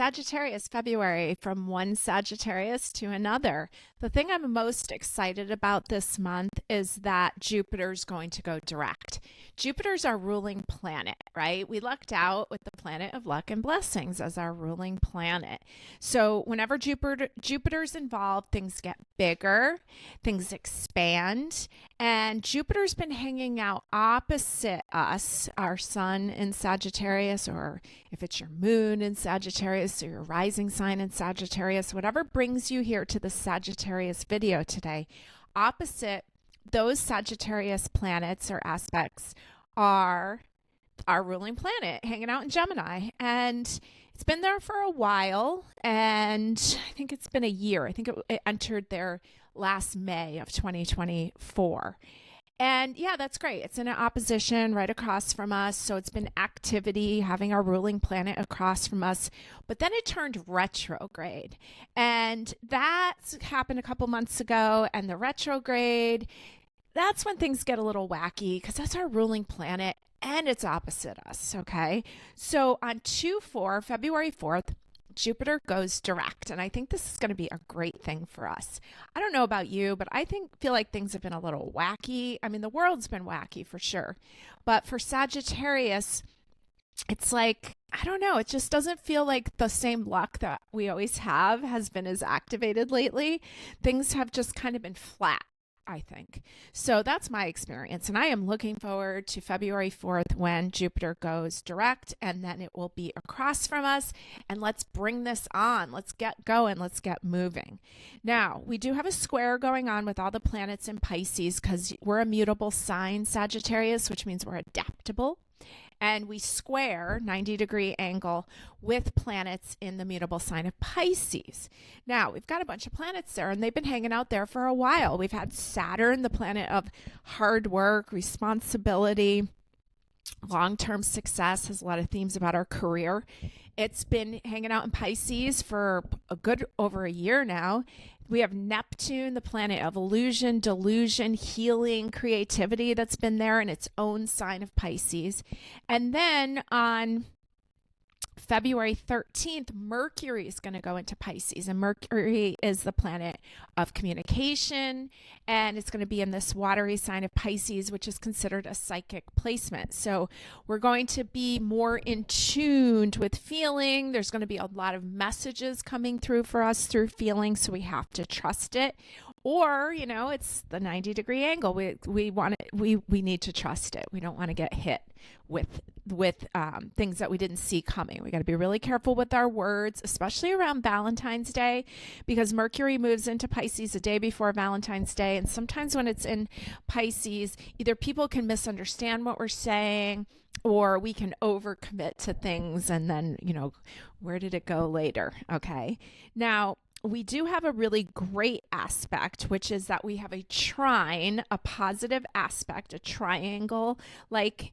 Sagittarius, February, from one Sagittarius to another. The thing I'm most excited about this month is that Jupiter's going to go direct. Jupiter's our ruling planet, right? We lucked out with the planet of luck and blessings as our ruling planet. So whenever Jupiter's involved, things get bigger, things expand, and Jupiter's been hanging out opposite us, our sun in Sagittarius, or if it's your moon in Sagittarius or your rising sign in Sagittarius, whatever brings you here to the Sagittarius video today, opposite those Sagittarius planets or aspects are our ruling planet hanging out in Gemini. And it's been there for a while, and I think it's been a year. I think it entered there last May of 2024. And yeah, that's great. It's in an opposition right across from us. So it's been activity having our ruling planet across from us. But then it turned retrograde. And that happened a couple months ago. And the retrograde, that's when things get a little wacky because that's our ruling planet and it's opposite us. Okay. So on 2/4, February 4th, Jupiter goes direct, and I think this is going to be a great thing for us. I don't know about you, but I feel like things have been a little wacky. I mean, the world's been wacky for sure, but for Sagittarius, it's like, I don't know, it just doesn't feel like the same luck that we always have has been as activated lately. Things have just kind of been flat, I think. So that's my experience. And I am looking forward to February 4th when Jupiter goes direct, and then it will be across from us. And let's bring this on. Let's get going. Let's get moving. Now, we do have a square going on with all the planets in Pisces because we're a mutable sign, Sagittarius, which means we're adaptable. And we square 90-degree angle with planets in the mutable sign of Pisces. Now, we've got a bunch of planets there, and they've been hanging out there for a while. We've had Saturn, the planet of hard work, responsibility, long-term success, has a lot of themes about our career. It's been hanging out in Pisces for a good over a year now. We have Neptune, the planet of illusion, delusion, healing, creativity, that's been there in its own sign of Pisces. And then on February 13th, Mercury is going to go into Pisces, and Mercury is the planet of communication, and it's going to be in this watery sign of Pisces, which is considered a psychic placement. So we're going to be more in tune with feeling. There's going to be a lot of messages coming through for us through feeling, so we have to trust it. Or, you know, it's the 90-degree angle. We need to trust it. We don't want to get hit with things that we didn't see coming. We got to be really careful with our words, especially around Valentine's Day, because Mercury moves into Pisces a day before Valentine's Day. And sometimes when it's in Pisces, either people can misunderstand what we're saying, or we can overcommit to things. And then, you know, where did it go later? Okay. Now, we do have a really great aspect, which is that we have a trine, a positive aspect, a triangle like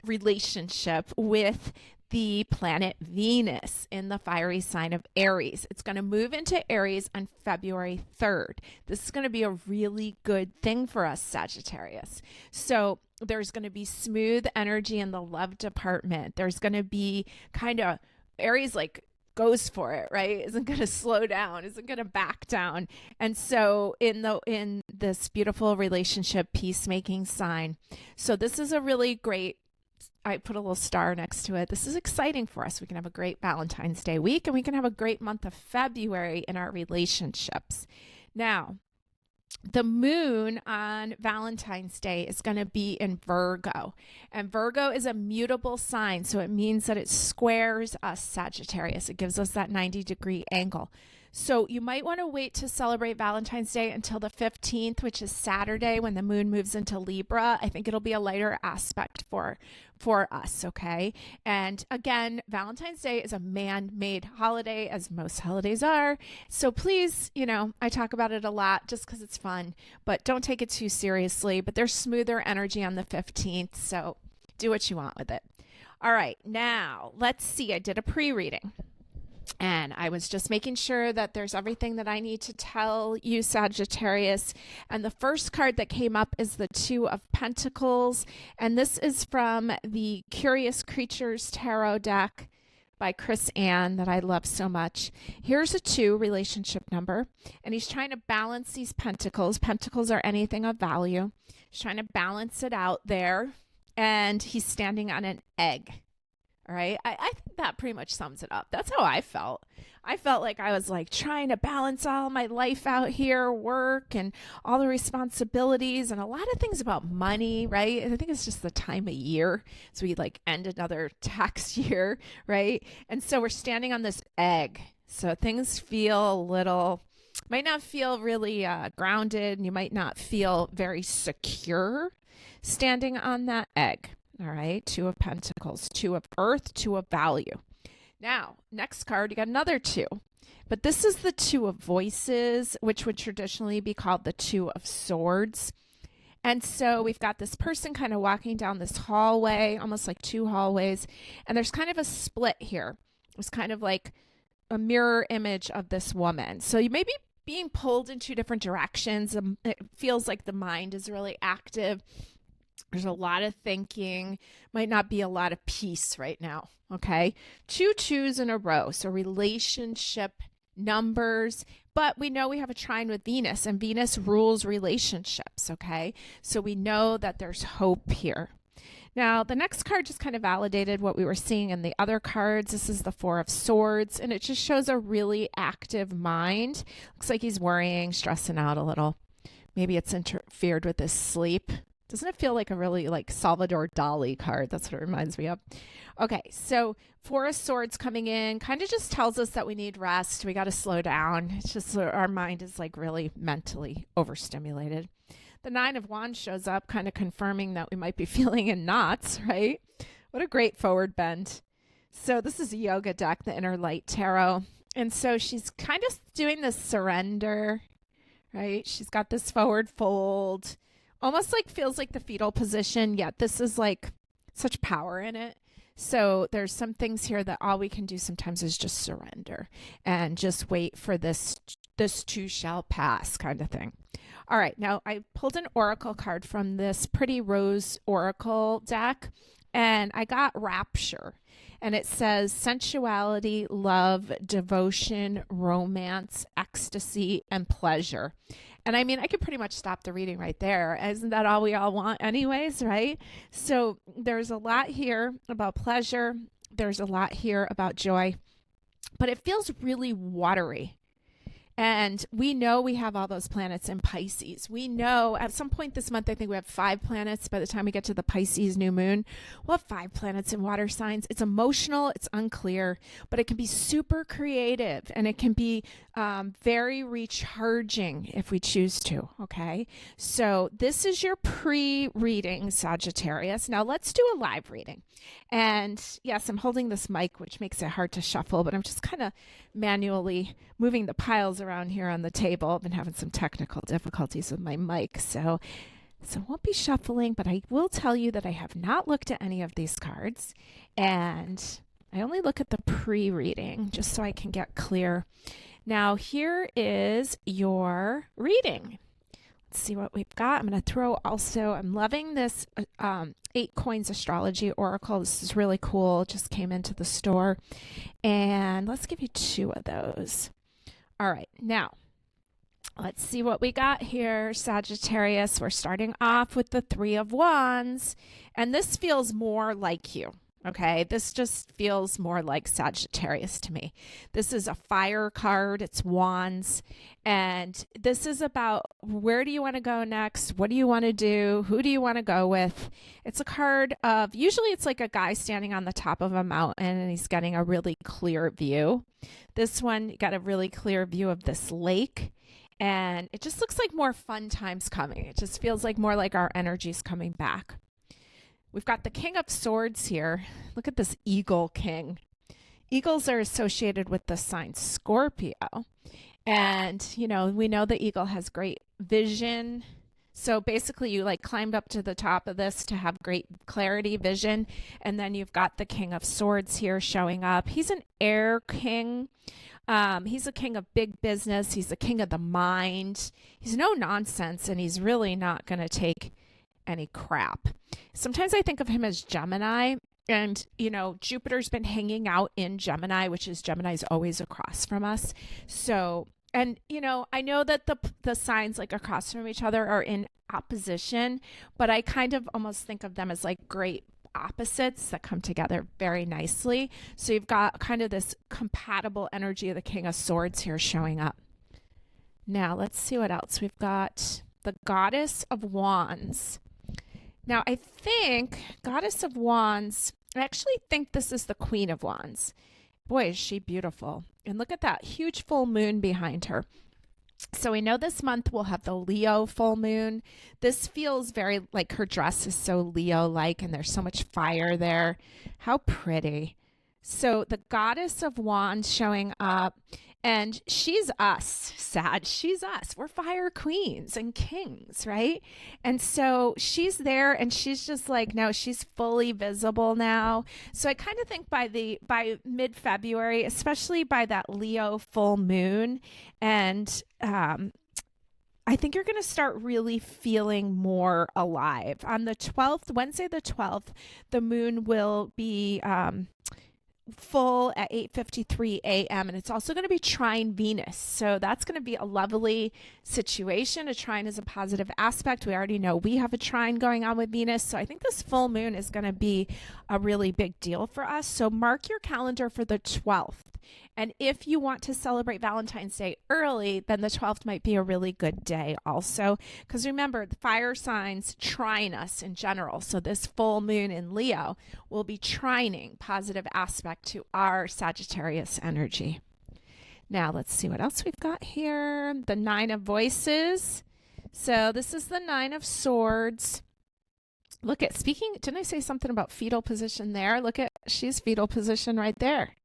relationship with the planet Venus in the fiery sign of Aries. It's going to move into Aries on February 3rd. This is going to be a really good thing for us, Sagittarius. So there's going to be smooth energy in the love department. There's going to be kind of Aries like goes for it, right? Isn't going to slow down, isn't going to back down. And so in this beautiful relationship peacemaking sign. So this is a really great, I put a little star next to it. This is exciting for us. We can have a great Valentine's Day week, and we can have a great month of February in our relationships. Now, the moon on Valentine's Day is going to be in Virgo, and Virgo is a mutable sign. So it means that it squares us, Sagittarius. It gives us that 90-degree angle. So you might want to wait to celebrate Valentine's Day until the 15th, which is Saturday when the moon moves into Libra. I think it'll be a lighter aspect for us, okay? And again, Valentine's Day is a man-made holiday, as most holidays are. So please, you know, I talk about it a lot just because it's fun, but don't take it too seriously. But there's smoother energy on the 15th, so do what you want with it. All right, now let's see. I did a pre-reading. And I was just making sure that there's everything that I need to tell you, Sagittarius. And the first card that came up is the Two of Pentacles. And this is from the Curious Creatures Tarot deck. by Chris Ann that I love so much. Here's a 2 relationship number, and he's trying to balance these pentacles. Pentacles are anything of value. He's trying to balance it out there, and he's standing on an egg. All right. I think that pretty much sums it up. That's how I felt. I felt like I was like trying to balance all my life out here, work and all the responsibilities and a lot of things about money, right? I think it's just the time of year. So we like end another tax year, right? And so we're standing on this egg. So things feel a little, might not feel really grounded, and you might not feel very secure standing on that egg. All right, 2 of Pentacles, 2 of Earth, 2 of Value. Now, next card, you got another 2. But this is the 2 of Voices, which would traditionally be called the 2 of Swords. And so we've got this person kind of walking down this hallway, almost like 2 hallways. And there's kind of a split here. It's kind of like a mirror image of this woman. So you may be being pulled in 2 different directions. It feels like the mind is really active. There's a lot of thinking, might not be a lot of peace right now, okay? 2 2s in a row, so relationship numbers, but we know we have a trine with Venus, and Venus rules relationships, okay? So we know that there's hope here. Now, the next card just kind of validated what we were seeing in the other cards. This is the 4 of Swords, and it just shows a really active mind. Looks like he's worrying, stressing out a little. Maybe it's interfered with his sleep. Doesn't it feel like a really like Salvador Dali card? That's what it reminds me of. Okay, so 4 of Swords coming in kind of just tells us that we need rest. We got to slow down. It's just our mind is like really mentally overstimulated. The 9 of Wands shows up, kind of confirming that we might be feeling in knots, right? What a great forward bend. So this is a yoga deck, the Inner Light Tarot. And so she's kind of doing this surrender, right? She's got this forward fold. Almost like feels like the fetal position, yet this is like such power in it. So there's some things here that all we can do sometimes is just surrender and just wait for this too shall pass kind of thing. All right, now I pulled an oracle card from this Pretty Rose oracle deck, and I got Rapture. And it says sensuality, love, devotion, romance, ecstasy, and pleasure. And I mean, I could pretty much stop the reading right there. Isn't that all we all want anyways, right? So there's a lot here about pleasure. There's a lot here about joy. But it feels really watery. And we know we have all those planets in Pisces. We know at some point this month, I think we have 5 planets. By the time we get to the Pisces new moon, we'll have 5 planets in water signs. It's emotional, it's unclear, but it can be super creative, and it can be very recharging if we choose to, okay? So this is your pre-reading, Sagittarius. Now let's do a live reading. And yes, I'm holding this mic, which makes it hard to shuffle, but I'm just kind of manually moving the piles around here on the table. I've been having some technical difficulties with my mic, so I won't be shuffling, but I will tell you that I have not looked at any of these cards, and I only look at the pre-reading just so I can get clear. Now, here is your reading. Let's see what we've got. I'm going to throw also, I'm loving this 8 Coins Astrology Oracle. This is really cool. It just came into the store. And let's give you 2 of those. All right. Now, let's see what we got here, Sagittarius. We're starting off with the 3 of Wands. And this feels more like you. Okay, this just feels more like Sagittarius to me. This is a fire card. It's Wands. And this is about where do you want to go next? What do you want to do? Who do you want to go with? It's a card of, usually it's like a guy standing on the top of a mountain and he's getting a really clear view. This one, you got a really clear view of this lake. And it just looks like more fun times coming. It just feels like more like our energy's coming back. We've got the King of Swords here. Look at this Eagle King. Eagles are associated with the sign Scorpio. And, you know, we know the eagle has great vision. So basically you like climbed up to the top of this to have great clarity, vision. And then you've got the King of Swords here showing up. He's an air king. He's a king of big business. He's a king of the mind. He's no nonsense, and he's really not going to take any crap. Sometimes I think of him as Gemini, And, Jupiter's been hanging out in Gemini, which is Gemini's always across from us. So, and, I know that the signs like across from each other are in opposition, but I kind of almost think of them as like great opposites that come together very nicely. So you've got kind of this compatible energy of the King of Swords here showing up. Now, let's see what else. We've got the Goddess of Wands. Now, I think Goddess of Wands, I actually think this is the Queen of Wands. Boy, is she beautiful. And look at that huge full moon behind her. So we know this month we'll have the Leo full moon. This feels very like her dress is so Leo-like and there's so much fire there. How pretty. So the Goddess of Wands showing up, and she's us, Sag. She's us. We're fire queens and kings, right? And so she's there, and she's just like, no, she's fully visible now. So I kind of think by mid-February, especially by that Leo full moon, and I think you're going to start really feeling more alive. On the 12th, Wednesday the 12th, the moon will be full at 8:53 a.m. and it's also going to be trine Venus. So that's going to be a lovely situation. A trine is a positive aspect. We already know we have a trine going on with Venus. So I think this full moon is going to be a really big deal for us. So mark your calendar for the 12th. And if you want to celebrate Valentine's Day early, then the 12th might be a really good day also. Because remember, the fire signs trine us in general. So this full moon in Leo will be trining, positive aspect to our Sagittarius energy. Now, let's see what else we've got here. The Nine of Voices. So this is the Nine of Swords. Look at, didn't I say something about fetal position there? Look at, she's fetal position right there.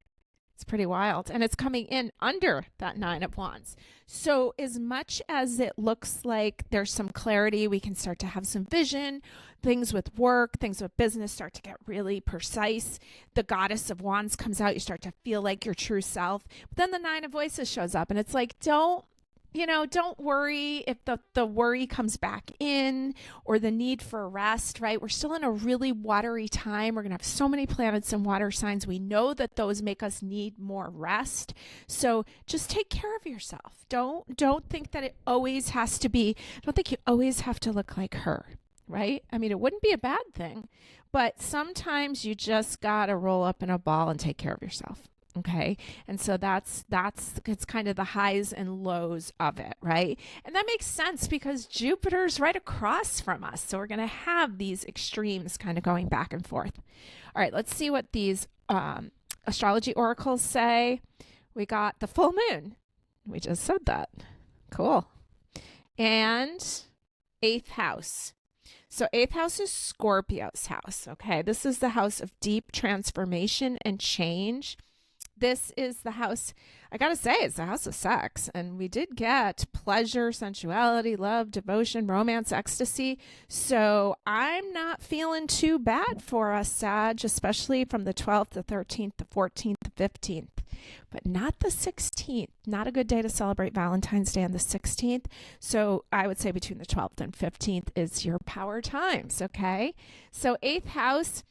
It's pretty wild. And it's coming in under that Nine of Wands. So as much as it looks like there's some clarity, we can start to have some vision, things with work, things with business start to get really precise. The Goddess of Wands comes out. You start to feel like your true self. But then the Nine of Voices shows up and it's like, don't worry if the worry comes back in or the need for rest, right? We're still in a really watery time. We're going to have so many planets and water signs. We know that those make us need more rest. So just take care of yourself. Don't think that it always has to be, don't think you always have to look like her, right? I mean, it wouldn't be a bad thing, but sometimes you just got to roll up in a ball and take care of yourself. Okay. And so it's kind of the highs and lows of it, right? And that makes sense because Jupiter's right across from us. So we're going to have these extremes kind of going back and forth. All right. Let's see what these astrology oracles say. We got the full moon. We just said that. Cool. And 8th house. So 8th house is Scorpio's house. Okay. This is the house of deep transformation and change. This is the house, I got to say, it's the house of sex. And we did get pleasure, sensuality, love, devotion, romance, ecstasy. So I'm not feeling too bad for us, Sag, especially from the 12th, the 13th, the 14th, the 15th. But not the 16th. Not a good day to celebrate Valentine's Day on the 16th. So I would say between the 12th and 15th is your power times, okay? So 8th house.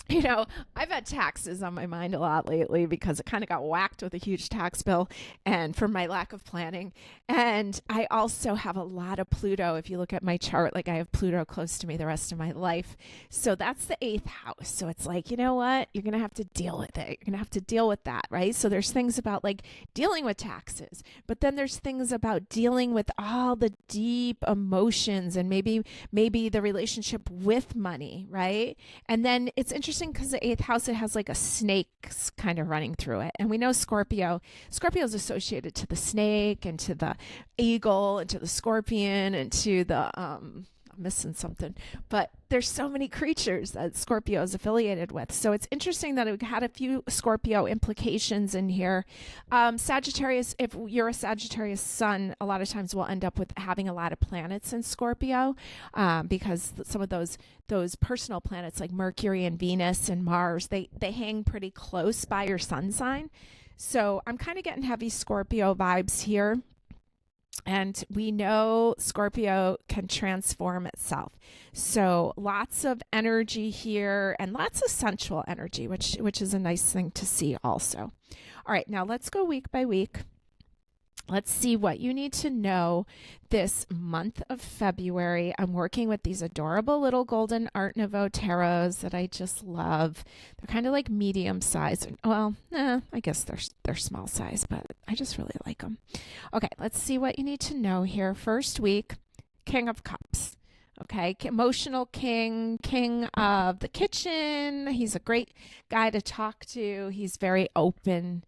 I've had taxes on my mind a lot lately because it kind of got whacked with a huge tax bill and from my lack of planning. And I also have a lot of Pluto. If you look at my chart, like I have Pluto close to me the rest of my life. So that's the 8th house. So it's like, you know what? You're going to have to deal with it. You're going to have to deal with that, right? So there's things about like dealing with taxes, but then there's things about dealing with all the deep emotions and maybe the relationship with money, right? And then it's interesting because the 8th house, it has like a snake kind of running through it. And we know Scorpio is associated to the snake and to the eagle and to the scorpion and to the, I'm missing something, but there's so many creatures that Scorpio is affiliated with. So it's interesting that we had a few Scorpio implications in here. Sagittarius, if you're a Sagittarius sun, a lot of times we'll end up with having a lot of planets in Scorpio because some of those personal planets like Mercury and Venus and Mars, they hang pretty close by your sun sign. So I'm kind of getting heavy Scorpio vibes here. And we know Scorpio can transform itself. So lots of energy here and lots of sensual energy, which is a nice thing to see also. All right, now let's go week by week. Let's see what you need to know this month of February. I'm working with these adorable little golden Art Nouveau tarots that I just love. They're kind of like medium size. Well, I guess they're small size, but I just really like them. Okay, let's see what you need to know here. First week, King of Cups. Okay, emotional king, king of the kitchen. He's a great guy to talk to. He's very open.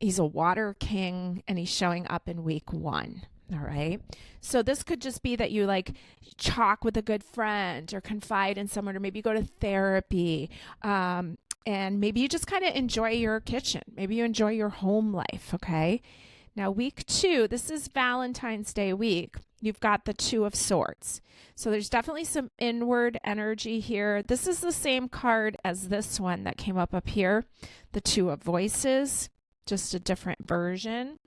He's a water king, and he's showing up in week 1. All right. So this could just be that you like talk with a good friend or confide in someone, or maybe you go to therapy. And maybe you just kind of enjoy your kitchen. Maybe you enjoy your home life. Okay. Now, week 2, this is Valentine's Day week. You've got the 2 of Swords. So there's definitely some inward energy here. This is the same card as this one that came up here, the 2 of Voices, just a different version.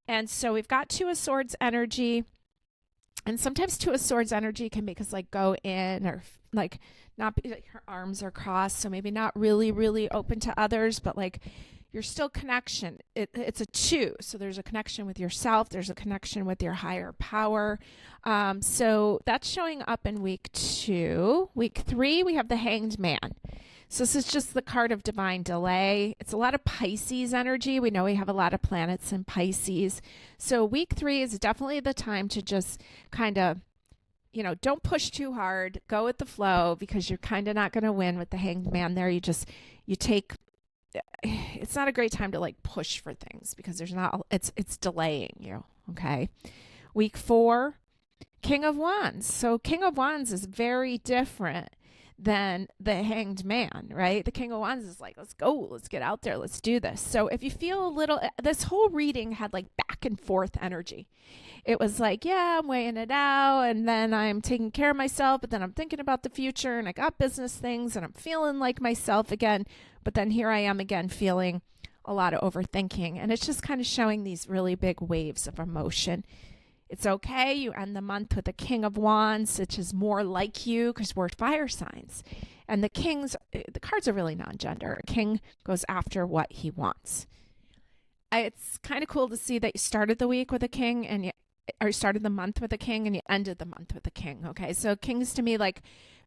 And so we've got 2 of Swords energy. And sometimes 2 of Swords energy can make us like go in or like not be like her arms are crossed. So maybe not really, really open to others, but like you're still connection. It's a 2. So there's a connection with yourself. There's a connection with your higher power. So that's showing up in week 2. Week 3, we have the Hanged Man. So this is just the card of divine delay. It's a lot of Pisces energy. We know we have a lot of planets in Pisces. So week 3 is definitely the time to just kind of, don't push too hard. Go with the flow, because you're kind of not going to win with the Hanged Man there. It's not a great time to like push for things, because it's delaying you. Okay. Week 4, King of Wands. So King of Wands is very different than the Hanged Man, right? The King of Wands is like, let's go, let's get out there, let's do this. So if you feel this whole reading had like back and forth energy. It was like, yeah, I'm weighing it out, and then I'm taking care of myself, but then I'm thinking about the future, and I got business things, and I'm feeling like myself again. But then here I am again feeling a lot of overthinking, and it's just kind of showing these really big waves of emotion. It's okay. You end the month with a King of Wands, which is more like you because we're fire signs. And the cards are really non-gender. A king goes after what he wants. It's kind of cool to see that you started the week with a king or started the month with a king, and you ended the month with a king. Okay. So kings to me, like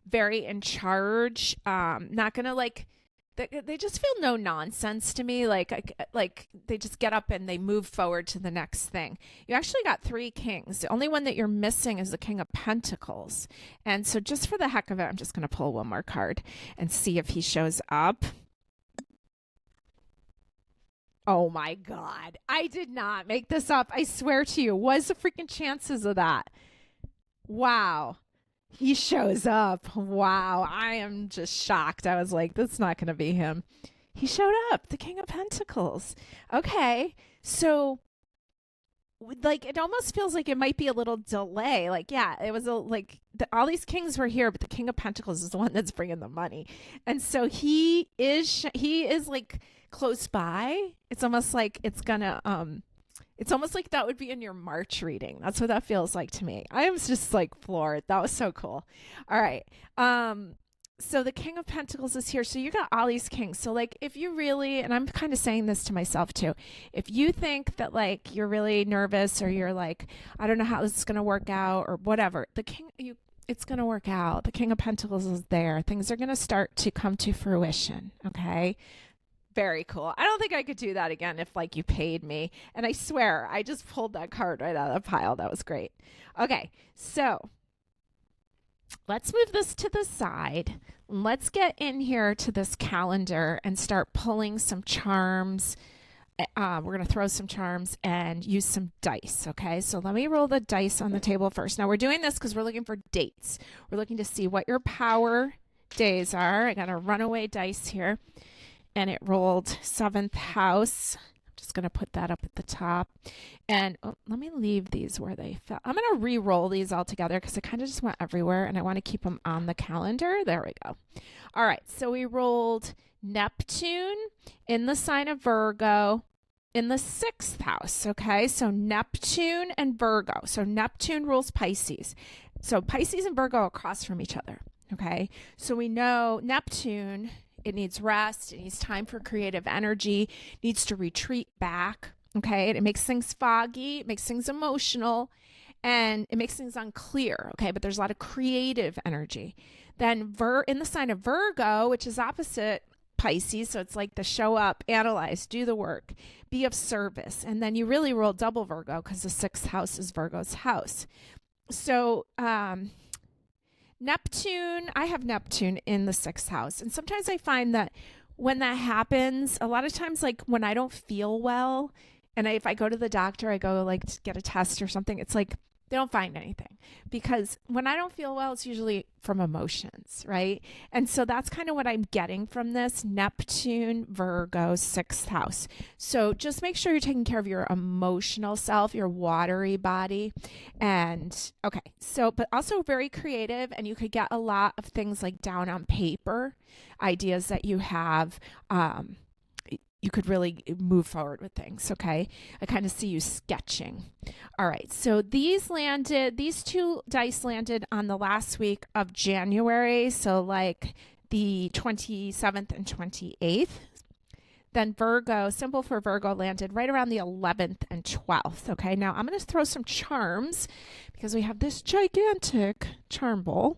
very in charge, not going to like, they just feel no nonsense to me. Like they just get up and they move forward to the next thing. You actually got 3 kings. The only one that you're missing is the King of Pentacles. And so just for the heck of it, I'm just going to pull one more card and see if he shows up. Oh my God. I did not make this up. I swear to you. What's the freaking chances of that? Wow. He shows up. Wow. I am just shocked. I was like, that's not going to be him. He showed up, the King of Pentacles. Okay. So like, it almost feels like it might be a little delay. Like, yeah, it was all these kings were here, but the King of Pentacles is the one that's bringing the money. And so he is like close by. It's almost like it's almost like that would be in your March reading. That's what that feels like to me. I was just like floored. That was so cool. All right. So the King of Pentacles is here. So you got all these kings. So like if you really, and I'm kind of saying this to myself too, if you think that like you're really nervous or you're like, I don't know how this is going to work out or whatever, it's going to work out. The King of Pentacles is there. Things are going to start to come to fruition. Okay. Very cool. I don't think I could do that again if like you paid me. And I swear, I just pulled that card right out of the pile. That was great. Okay, so let's move this to the side. Let's get in here to this calendar and start pulling some charms. We're going to throw some charms and use some dice. Okay, so let me roll the dice on the table first. Now we're doing this because we're looking for dates. We're looking to see what your power days are. I got a runaway dice here. And it rolled 7th house. I'm just going to put that up at the top. And let me leave these where they fell. I'm going to re-roll these all together because it kind of just went everywhere. And I want to keep them on the calendar. There we go. All right. So we rolled Neptune in the sign of Virgo. in the 6th house. Okay, so Neptune and Virgo. So Neptune rules Pisces. So Pisces and Virgo are across from each other. Okay, so we know Neptune, it needs rest, it needs time for creative energy, needs to retreat back. Okay, and it makes things foggy, it makes things emotional, and it makes things unclear. Okay, but there's a lot of creative energy. Then in the sign of Virgo, which is opposite Pisces, so it's like the show up, analyze, do the work, be of service. And then you really roll double Virgo because the 6th house is Virgo's house. So Neptune, I have Neptune in the 6th house. And sometimes I find that when that happens, a lot of times, like when I don't feel well, and if I go to the doctor, I go like to get a test or something, it's like they don't find anything, because when I don't feel well, it's usually from emotions, right? And so that's kind of what I'm getting from this Neptune, Virgo, 6th house. So just make sure you're taking care of your emotional self, your watery body. And okay, so, but also very creative, and you could get a lot of things like down on paper, ideas that you have. You could really move forward with things, okay? I kind of see you sketching. All right, so these 2 dice landed on the last week of January, so like the 27th and 28th. Then Virgo, symbol for Virgo, landed right around the 11th and 12th, okay? Now I'm going to throw some charms because we have this gigantic charm bowl.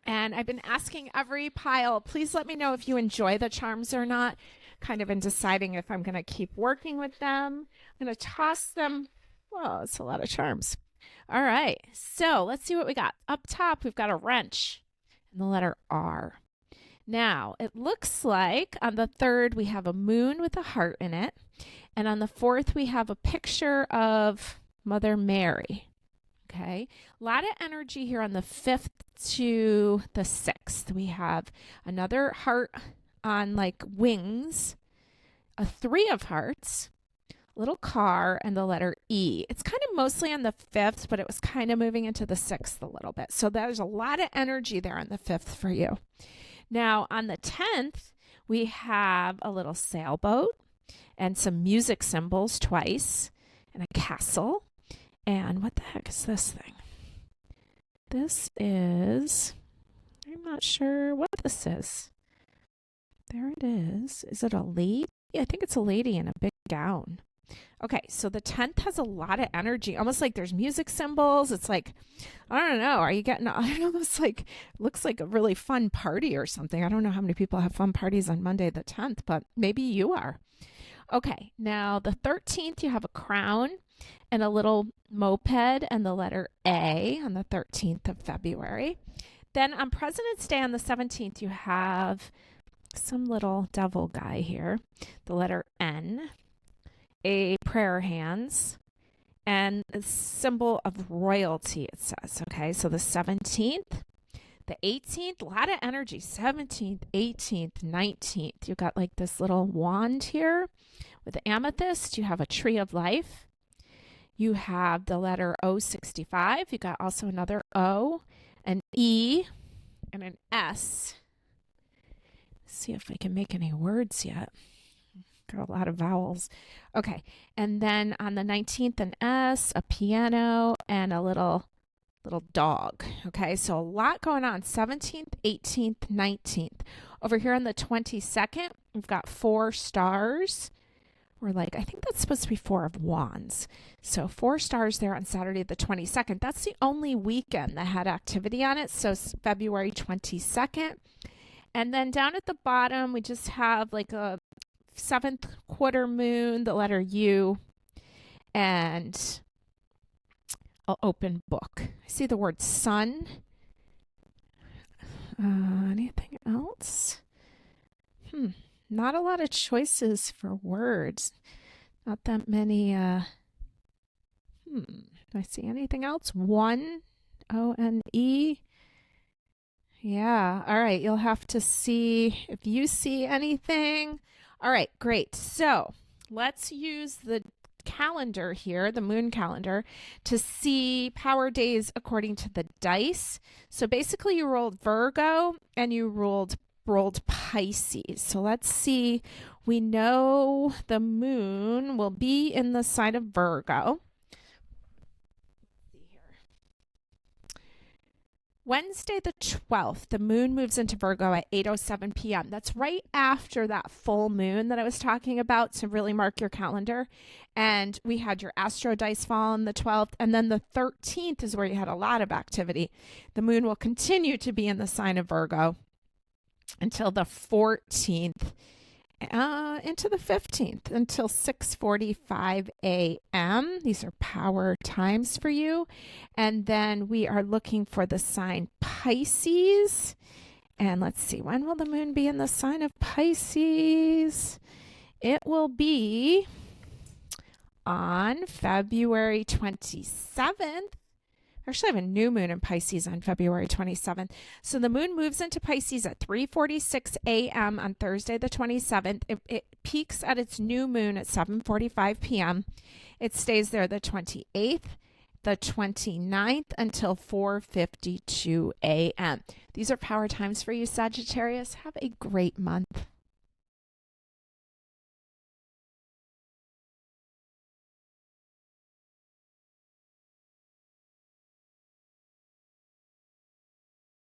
And I've been asking every pile, please let me know if you enjoy the charms or not, kind of in deciding if I'm going to keep working with them. I'm going to toss them. Whoa, it's a lot of charms. All right, so let's see what we got. Up top, we've got a wrench and the letter R. Now, it looks like on the 3rd, we have a moon with a heart in it. And on the 4th, we have a picture of Mother Mary. Okay, a lot of energy here on the 5th to the 6th. We have another heart on like wings, a 3 of hearts, a little car, and the letter E. It's kind of mostly on the 5th, but it was kind of moving into the 6th a little bit. So there's a lot of energy there on the 5th for you. Now on the 10th, we have a little sailboat and some music symbols twice and a castle. And what the heck is this thing? This is, I'm not sure what this is. There it is. Is it a lady? I think it's a lady in a big gown. Okay, so the 10th has a lot of energy, almost like there's music symbols. It's like, I don't know, are you getting, I don't know, it's like, looks like a really fun party or something. I don't know how many people have fun parties on Monday the 10th, but maybe you are. Okay, now the 13th, you have a crown and a little moped and the letter A on the 13th of February. Then on President's Day on the 17th, you have some little devil guy here, the letter N, a prayer hands, and a symbol of royalty, it says. Okay, so the 17th, the 18th, a lot of energy, 17th, 18th, 19th. You got like this little wand here with the amethyst. You have a tree of life. You have the letter O65. You got also another O, an E, and an S. Let's see if I can make any words yet. Got a lot of vowels. Okay, and then on the 19th, an S, a piano, and a little dog. Okay, so a lot going on. 17th, 18th, 19th. Over here on the 22nd, we've got 4 stars. We're like, I think that's supposed to be 4 of wands. So 4 stars there on Saturday the 22nd. That's the only weekend that had activity on it. So February 22nd. And then down at the bottom, we just have like a 7th quarter moon, the letter U, and an open book. I see the word sun. Anything else? Not a lot of choices for words. Not that many. Do I see anything else? One, O-N-E. Yeah. All right. You'll have to see if you see anything. All right. Great. So let's use the calendar here, the moon calendar, to see power days according to the dice. So basically you rolled Virgo and you rolled Pisces. So let's see We know the moon will be in the sign of Virgo. Wednesday the 12th, the moon moves into Virgo at 8:07 p.m. That's right after that full moon that I was talking about, so really mark your calendar. And we had your Astro dice fall on the 12th, and then the 13th is where you had a lot of activity. The moon will continue to be in the sign of Virgo until the 14th. Into the 15th until 6:45 a.m. These are power times for you. And then we are looking for the sign Pisces. And let's see, when will the moon be in the sign of Pisces? It will be on February 27th. Actually, I have a new moon in Pisces on February 27th. So the moon moves into Pisces at 3:46 a.m. on Thursday the 27th. It peaks at its new moon at 7:45 p.m. It stays there the 28th, the 29th until 4:52 a.m. These are power times for you, Sagittarius. Have a great month.